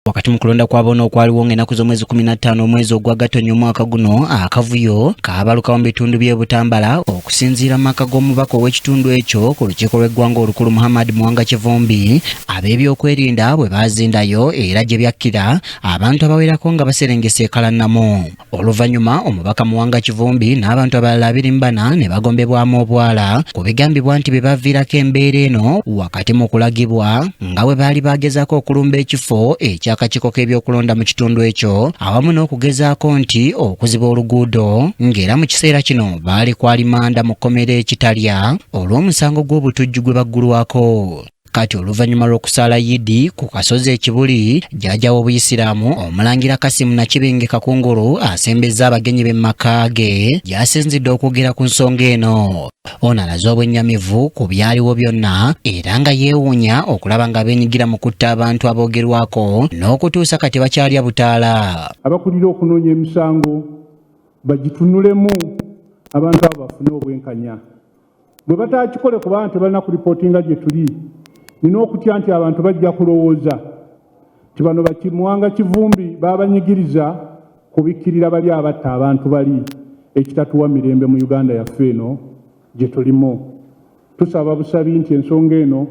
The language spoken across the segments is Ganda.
Wakati mu kulonda kw'aboona okwaliwo ng'ennaku z'omwezi 15 omwezi ogwa Gatonnya omwaka guno, akavuyo kaabalukawo mu bitundu by'e Butambala okusinziira mu maka g'omubaka ow'ekitundu ekyo ku lukiiko lw'eggwanga olukulu Muhammad Muwanga Kivumbi. Ab'ebyokwerinda bwe baazindayo era gye byakkira abantu abawerako nga baserengese Kalannamo. Oluvannyuma omubaka Muwanga Kivumbi n'abantu abalala 24 ne bagombebwamu obwala ku bigambibwa nti be baviirako embeera eno wakati mu kulagibwa nga bwe baali bagezaako okulumba ekifo akakiiko k'ebyokulonda mu kitundu ekyo awamu n'okugezaako nti okuziba oluguudo ng'era mu kiseera kino baali kwalimanda mu kkomera ekitalya olw'omusango gw'obutujju gwe baggulwako. Kati oluvannyuma lw'okusaala Yidi ku kasozi ekibuli jjajja w'Obuyisiraamu omulangira Kasimu Nakibinge Kakungulu asembezza abagenyi b'e maka ge gy'asinzidde okwogera ku nsonga eno. Ono alaze obwennyamivu ku byaliwo byonna era nga yeewuunya okulaba nga beenyigira mu kutta abantu aboogerwako n'okutuusa kati bakyalya butaala. Abakulira okunoonya emisango bagitunulemu abantu abo bafune obwenkanya. Bwe bataakikole kubanga tebalina kuripootinga gye tuli, nina okutya nti abantu bajja kulowooza ti bano Muwanga Kivumbi babanyigiriza kubikkirira bali abatta abantu bali ekitatuwa mirembe mu Uganda yaffe eno gye tulimu. Tusaba busabi nti ensonga eno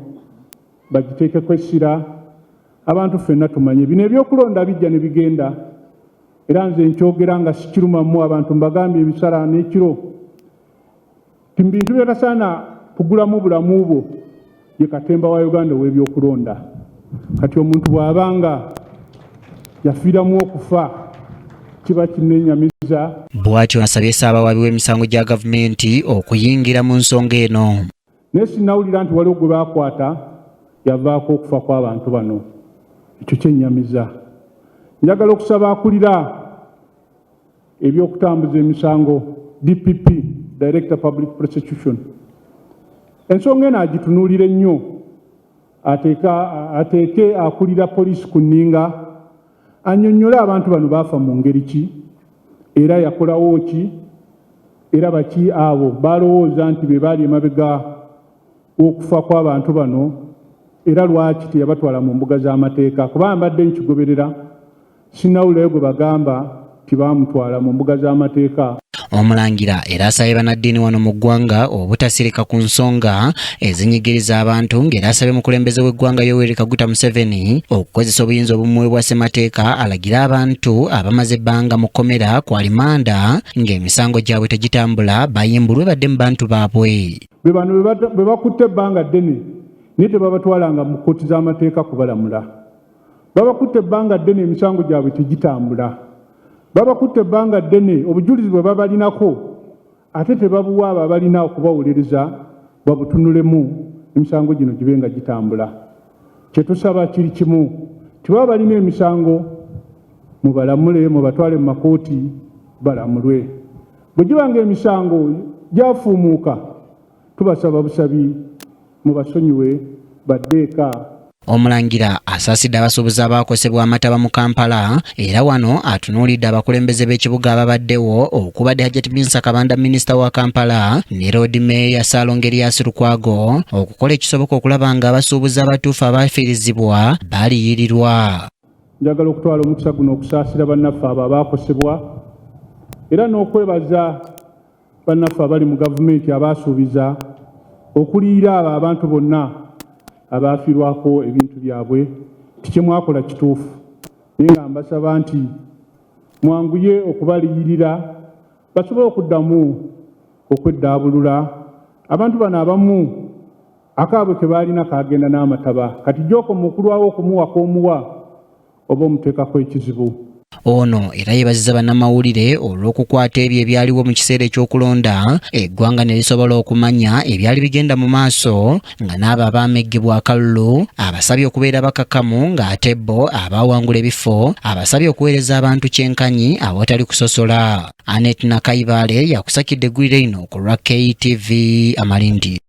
bagiteekeko essira, abantu ffenna tumanye bino ebyokulonda bijja ne bigenda, era nze nkyogera nga sikirumamu abantu mbagambye ebisala n'ekiro ti mu bintu by'otasaana kugulamu bulamu bwo ye Katemba wa Uganda w'ebyokulonda. Kati omuntu bw'abanga yafiiramu okufa kiba kinnenyamiza. Bw'atyo asabye Ssaabawabi w'emisango gya gavumenti okuyingira mu nsonga eno. Naye sinnawulira nti waliwo gwe baakwata yavaako okufa kw'abantu bano. Ekyo kyennyamiza. Njagala okusaba akulira ebyokutambuza emisango DPP, Director Public Prosecution, ensonga eno agitunuulire nnyo, ateeke akulira poliisi ku nninga annyonnyole abantu bano baafa mu ngeri ki era yakolawo ki era baki abo balowooza nti be baali emabega w'okufa kw'abantu bano era lwaki teyabatwala mu mbuga z'amateeka. Kubanga mbadde nkigoberera sinnawulirayo gwe bagamba tibamutwala mu mbuga z'amateeka. Omulangira era asabye bannaddiini wano mu ggwanga obutasirika ku nsonga ezinyigiriza abantu ng'era asabye mukulembeze w'eggwanga Yoweri Kaguta Museveni okukozesa obuyinza obumuweebwa ssemateeka alagira abantu abamaze ebbanga mu kkomera ku alimanda ng'emisango gyabwe tegitambula bayimbulwe badde mu bantu baabwe. Be bano be bakutte ebbanga ddene naye tebabatwalanga mu kkooti z'amateeka kubalamula. Babakutte ebbanga ddene emisango gyabwe tegitambula. Babakutte ebbanga ddene obujulizi bwe babalinako ate tebabuwa abo abalina okubawuliriza babutunulemu emisango gino gibe nga gitambula. Kye tusaba kiri kimu, tibaba balina emisango mubalamule mubatwale mu makooti balamulwe. Bwe giba nga emisango gyafuumuuka tubasaba busabi mubasonyiwe badde eka. Omulangira asaasidde abasuubuzi abaakosebwa amataba mu Kampala era wano atunuulidde abakulembeze b'ekibuga ababaddewo okubadde Hajjati Binsa Kabanda minisita wa Kampala ne Road Mayor Ssaalongo Erias Lukwago okukola ekisoboka okulaba nga abasuubuzi abatuufu abaafiirizibwa baliyirirwa. Njagala okutwala omukisa guno okusaasira bannaffe abo abaakosebwa era n'okwebaza bannaffe abali mu gavumenti abaasuubiza okuliira abo abantu bonna abaafiirwako ebintu byabwe tikimwakola kituufu. Naye nga mbasaba nti mwanguye okubaliyirira basobole okuddamu okweddaabulula. Abantu bano abamu akaabwe ke baalina kaagenda n'amataba, kati gy'okoma okulwawo okumuwako omuwa oba omuteekako ekizibu. Ono era yeebazizza bannamawulire olw'okukwata ebyo ebyaliwo mu kiseera eky'okulonda eggwanga ne lisobola okumanya ebyali bigenda mu maaso nga n'abo abaameggebwa akalulu abasabye okubeera bakakamu ng'ate bo abaawangula ebifo abasabye okuweereza abantu kyenkanyi awatali kusosola. Anet Nakayibale yakusakidde eggulire lino ku lwa KTV Amalindi.